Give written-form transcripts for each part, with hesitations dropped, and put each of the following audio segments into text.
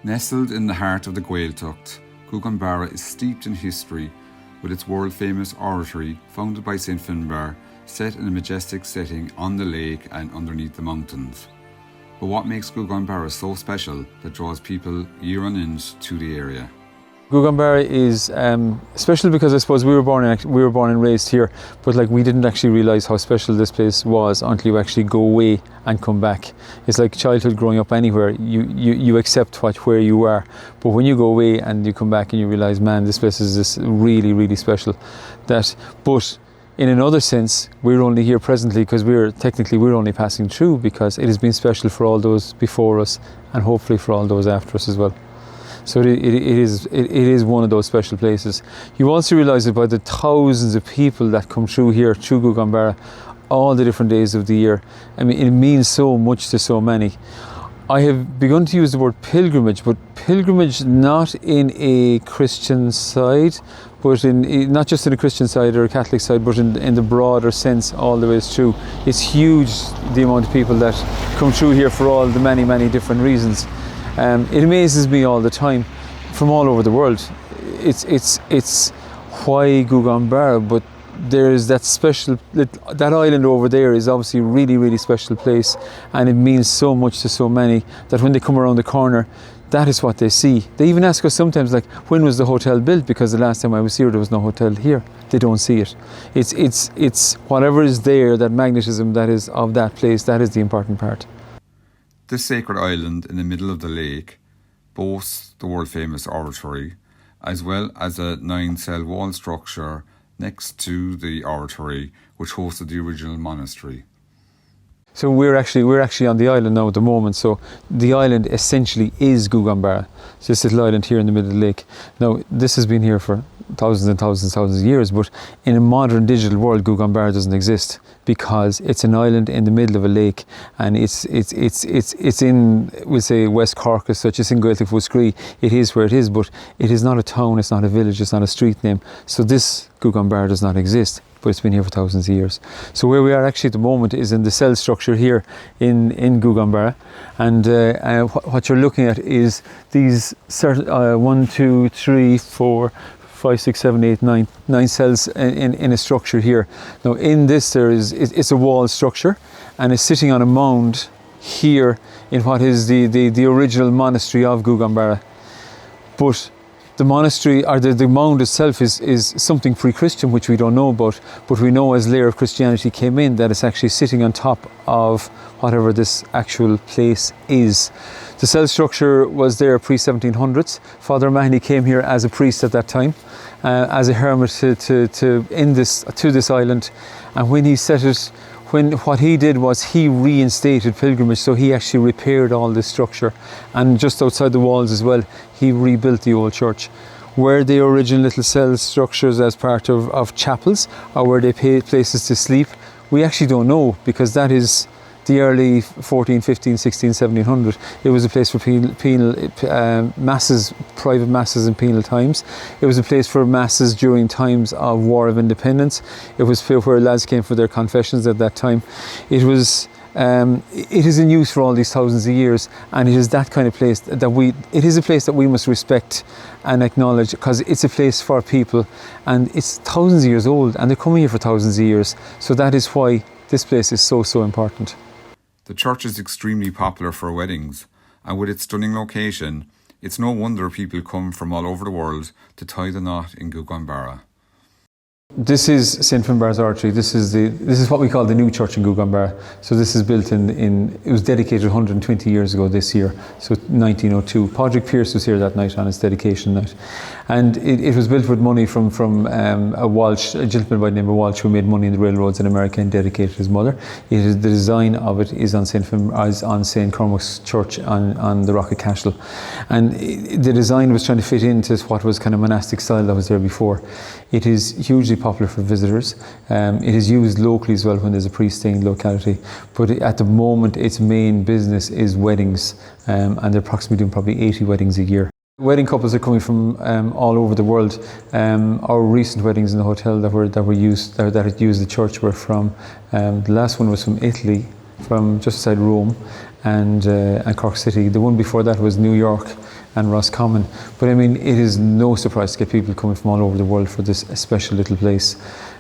Nestled in the heart of the Gaeltacht, Gougane Barra is steeped in history, with its world-famous oratory, founded by St Finbar, set in a majestic setting on the lake and underneath the mountains. But what makes Gougane Barra so special that draws people year on end to the area? Gougane Barra is special because I suppose we were born and raised here, but we didn't actually realise how special this place was until you actually go away and come back. It's like childhood growing up anywhere. You accept where you are, but when you go away and you come back and you realise, man, this place is really, really special. But in another sense, we're only here presently because we're only passing through, because it has been special for all those before us and hopefully for all those after us as well. So it is one of those special places. You also realise it by the thousands of people that come through here, through Gougane Barra, all the different days of the year. I mean, it means so much to so many. I have begun to use the word pilgrimage, but pilgrimage not in a Christian side, but not just in a Christian side or a Catholic side, but in the broader sense all the way through. It's huge, the amount of people that come through here for all the many, many different reasons. It amazes me all the time, from all over the world. It's why Gougane Barra, but there's that special, that island over there is obviously a really, really special place, and it means so much to so many that when they come around the corner, that is what they see. They even ask us sometimes, when was the hotel built? Because the last time I was here, there was no hotel here. They don't see it. It's whatever is there, that magnetism that is of that place, that is the important part. This sacred island in the middle of the lake boasts the world-famous oratory, as well as a 9-cell wall structure next to the oratory, which hosted the original monastery. So we're actually on the island now at the moment. So the island essentially is Gougane Barra. It's this little island here in the middle of the lake. Now this has been here for thousands and thousands and thousands of years, but in a modern digital world, Gougane Barra doesn't exist, because it's an island in the middle of a lake, and it's in, we'll say, West Cork as such. It's in Gaeltacht Fuscree. It is where it is, but it is not a town, it's not a village, it's not a street name. So this Gougane Barra does not exist, but it's been here for thousands of years. So where we are actually at the moment is in the cell structure here in Gougane Barra, and what you're looking at is these 1, 2, 3, 4, 5, 6, 7, 8, 9 cells in a structure here. Now in this it's a wall structure, and it's sitting on a mound here in what is the original monastery of Gougane Barra. But the monastery, or the mound itself, is something pre-Christian which we don't know about, but we know as layer of Christianity came in that it's actually sitting on top of whatever this actual place is. The cell structure was there pre-1700s. Father O'Mahony came here as a priest at that time, as a hermit to this island, and when he set it, what he did was he reinstated pilgrimage, so he actually repaired all this structure, and just outside the walls as well, he rebuilt the old church. Were they original little cell structures as part of chapels, or were they places to sleep? We actually don't know, because that is the early 14, 15, 16, 1700. It was a place for penal masses, private masses in penal times. It was a place for masses during times of War of Independence. It was where lads came for their confessions at that time. It is in use for all these thousands of years, and it is that kind of place it is a place that we must respect and acknowledge, because it's a place for people, and it's thousands of years old, and they're coming here for thousands of years. So that is why this place is so important. The church is extremely popular for weddings, and with its stunning location, it's no wonder people come from all over the world to tie the knot in Gougane Barra. This is St Finbar's Oratory. This is what we call the new church in Gougane Barra. So this is built it was dedicated 120 years ago this year, so 1902. Padraig Pearse was here that night on his dedication night. And it was built with money from a gentleman by the name of Walsh, who made money in the railroads in America and dedicated his mother. The design of it is on St Cormac's Church on the Rock of Cashel. And the design was trying to fit into what was kind of monastic style that was there before. It is hugely popular for visitors. It is used locally as well when there's a priest staying in the locality. But at the moment, its main business is weddings, and they're approximately doing probably 80 weddings a year. Wedding couples are coming from all over the world. Our recent weddings in the hotel that had used the church were from, the last one was from Italy, from just outside Rome, and Cork City. The one before that was New York, and Roscommon. But I mean, it is no surprise to get people coming from all over the world for this special little place.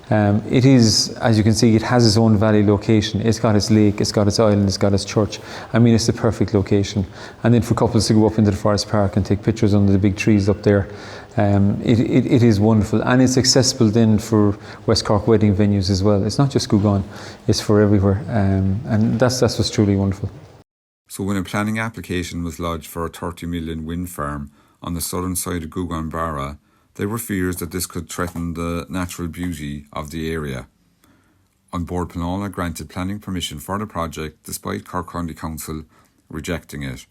It is, as you can see, it has its own valley location. It's got its lake, it's got its island, it's got its church. I mean, it's the perfect location. And then for couples to go up into the Forest Park and take pictures under the big trees up there, it is wonderful. And it's accessible then for West Cork wedding venues as well. It's not just Gougane, it's for everywhere. And that's what's truly wonderful. So when a planning application was lodged for a 30 million wind farm on the southern side of Gougane Barra, there were fears that this could threaten the natural beauty of the area. On Board Pleanála granted planning permission for the project despite Cork County Council rejecting it.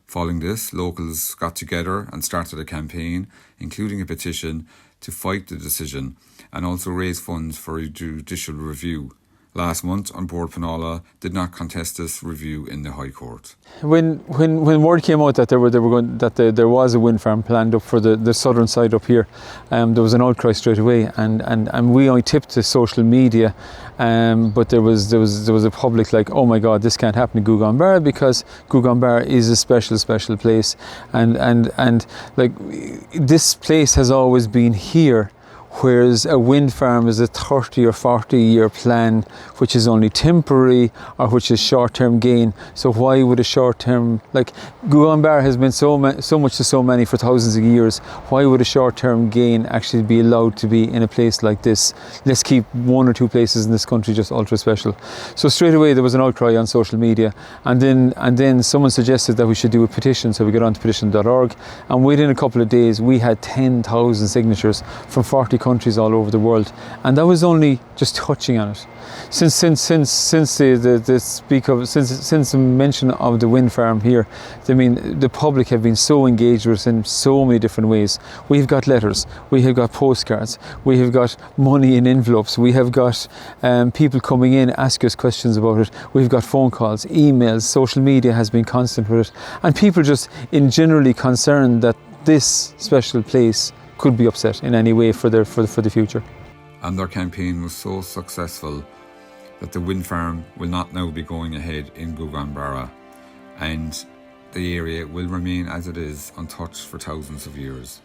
Following this, locals got together and started a campaign, including a petition, to fight the decision and also raise funds for a judicial review. Last month, on Board Pleanála did not contest this review in the High Court. When word came out that there was a wind farm planned up for the southern side up here, there was an outcry straight away, and we only tipped to social media, but there was a public like, oh my God, this can't happen in Gougane Barra, because Gougane Barra is a special place, and like this place has always been here. Whereas a wind farm is a 30 or 40 year plan, which is only temporary or which is short-term gain. So why would a short-term, like Gougane Barra has been so much to so many for thousands of years, why would a short-term gain actually be allowed to be in a place like this? Let's keep one or two places in this country just ultra special. So straight away there was an outcry on social media, and then someone suggested that we should do a petition, so we got onto petition.org, and within a couple of days we had 10,000 signatures from 40 countries all over the world, and that was only just touching on it. Since the mention of the wind farm here, I mean, the public have been so engaged with us in so many different ways. We've got letters, we have got postcards, we have got money in envelopes, we have got people coming in asking us questions about it. We've got phone calls, emails, social media has been constant with it, and people just in generally concerned that this special place could be upset in any way for the future. And their campaign was so successful that the wind farm will not now be going ahead in Gougane Barra, and the area will remain as it is, untouched for thousands of years.